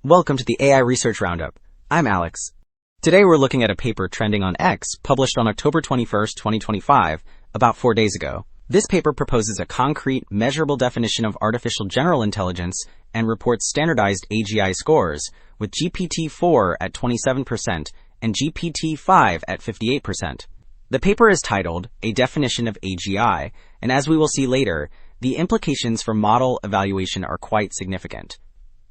Welcome to the AI Research Roundup. I'm Alex. Today we're looking at a paper trending on X, published on October 21st, 2025, about 4 days ago. This paper proposes a concrete, measurable definition of artificial general intelligence and reports standardized AGI scores, with GPT-4 at 27% and GPT-5 at 58%. The paper is titled, A Definition of AGI, and as we will see later, the implications for model evaluation are quite significant.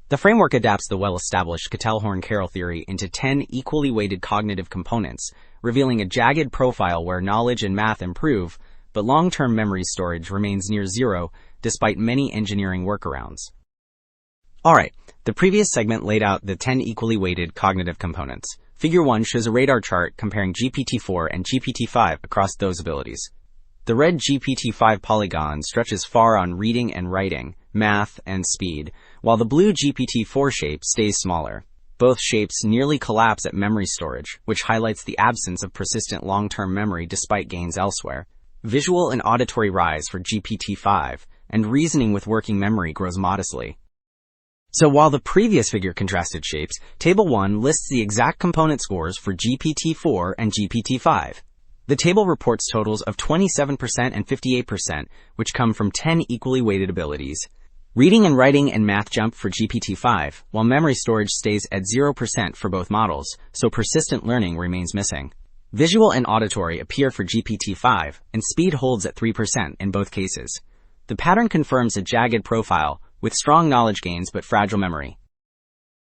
The framework adapts the well-established Cattell Horn Carroll theory into 10 equally weighted cognitive components, revealing a jagged profile where knowledge and math improve, but long-term memory storage remains near zero despite many engineering workarounds. Alright, the previous segment laid out the 10 equally weighted cognitive components. Figure 1 shows a radar chart comparing GPT-4 and GPT-5 across those abilities. The red GPT-5 polygon stretches far on reading and writing, math, and speed, while the blue GPT-4 shape stays smaller. Both shapes nearly collapse at memory storage, which highlights the absence of persistent long-term memory despite gains elsewhere. Visual and auditory rise for GPT-5, and reasoning with working memory grows modestly. So while the previous figure contrasted shapes, Table 1 lists the exact component scores for GPT-4 and GPT-5. The table reports totals of 27% and 58%, which come from 10 equally weighted abilities. Reading and writing and math jump for GPT-5, while memory storage stays at 0% for both models, so persistent learning remains missing. Visual and auditory appear for GPT-5, and speed holds at 3% in both cases. The pattern confirms a jagged profile, with strong knowledge gains but fragile memory.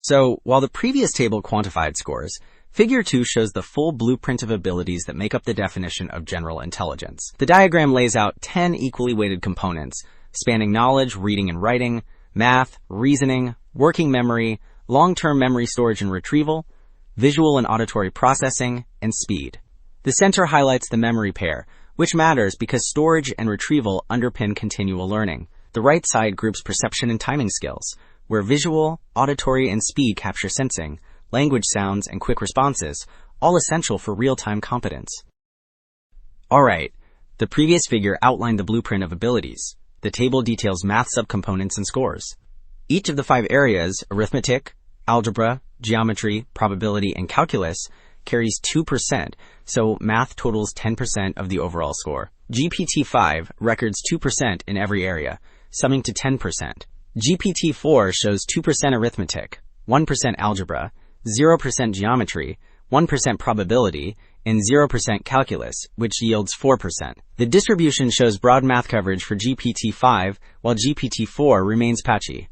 So, while the previous table quantified scores, Figure 2 shows the full blueprint of abilities that make up the definition of general intelligence. The diagram lays out 10 equally weighted components, spanning knowledge, reading and writing, math, reasoning, working memory, long-term memory storage and retrieval, visual and auditory processing, and speed. The center highlights the memory pair, which matters because storage and retrieval underpin continual learning. The right side groups perception and timing skills, where visual, auditory, and speed capture sensing, language sounds, and quick responses, all essential for real-time competence. Alright, the previous figure outlined the blueprint of abilities. The table details math subcomponents and scores. Each of the 5 areas, arithmetic, algebra, geometry, probability, and calculus, carries 2%, so math totals 10% of the overall score. GPT-5 records 2% in every area, summing to 10%. GPT-4 shows 2% arithmetic, 1% algebra, 0% geometry, 1% probability, and 0% calculus, which yields 4%. The distribution shows broad math coverage for GPT-5, while GPT-4 remains patchy.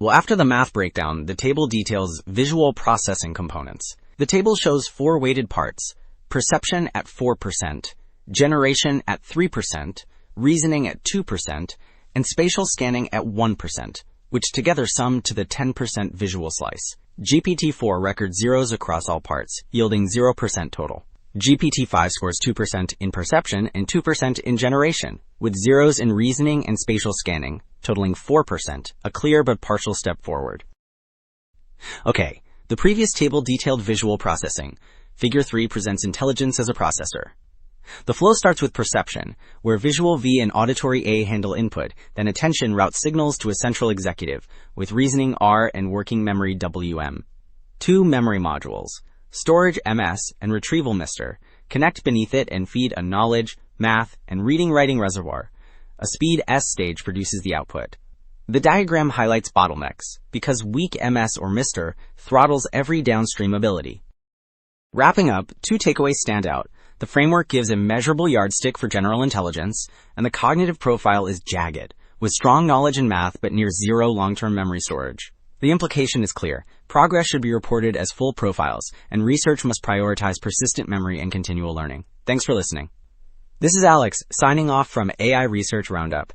Well, after the math breakdown, the table details visual processing components. The table shows 4 weighted parts: perception at 4%, generation at 3%, reasoning at 2%, and spatial scanning at 1%, which together sum to the 10% visual slice. GPT-4 records zeros across all parts, yielding 0% total. GPT-5 scores 2% in perception and 2% in generation, with zeros in reasoning and spatial scanning, totaling 4%, a clear but partial step forward. Okay, the previous table detailed visual processing. Figure 3 presents intelligence as a processor. The flow starts with perception, where visual V and auditory A handle input, then attention routes signals to a central executive, with reasoning R and working memory WM. 2 memory modules, storage MS and retrieval MR, connect beneath it and feed a knowledge, math, and reading-writing reservoir. A speed S stage produces the output. The diagram highlights bottlenecks, because weak MS or MR throttles every downstream ability. Wrapping up, 2 takeaways stand out. The framework gives a measurable yardstick for general intelligence, and the cognitive profile is jagged, with strong knowledge in math but near zero long-term memory storage. The implication is clear. Progress should be reported as full profiles, and research must prioritize persistent memory and continual learning. Thanks for listening. This is Alex, signing off from AI Research Roundup.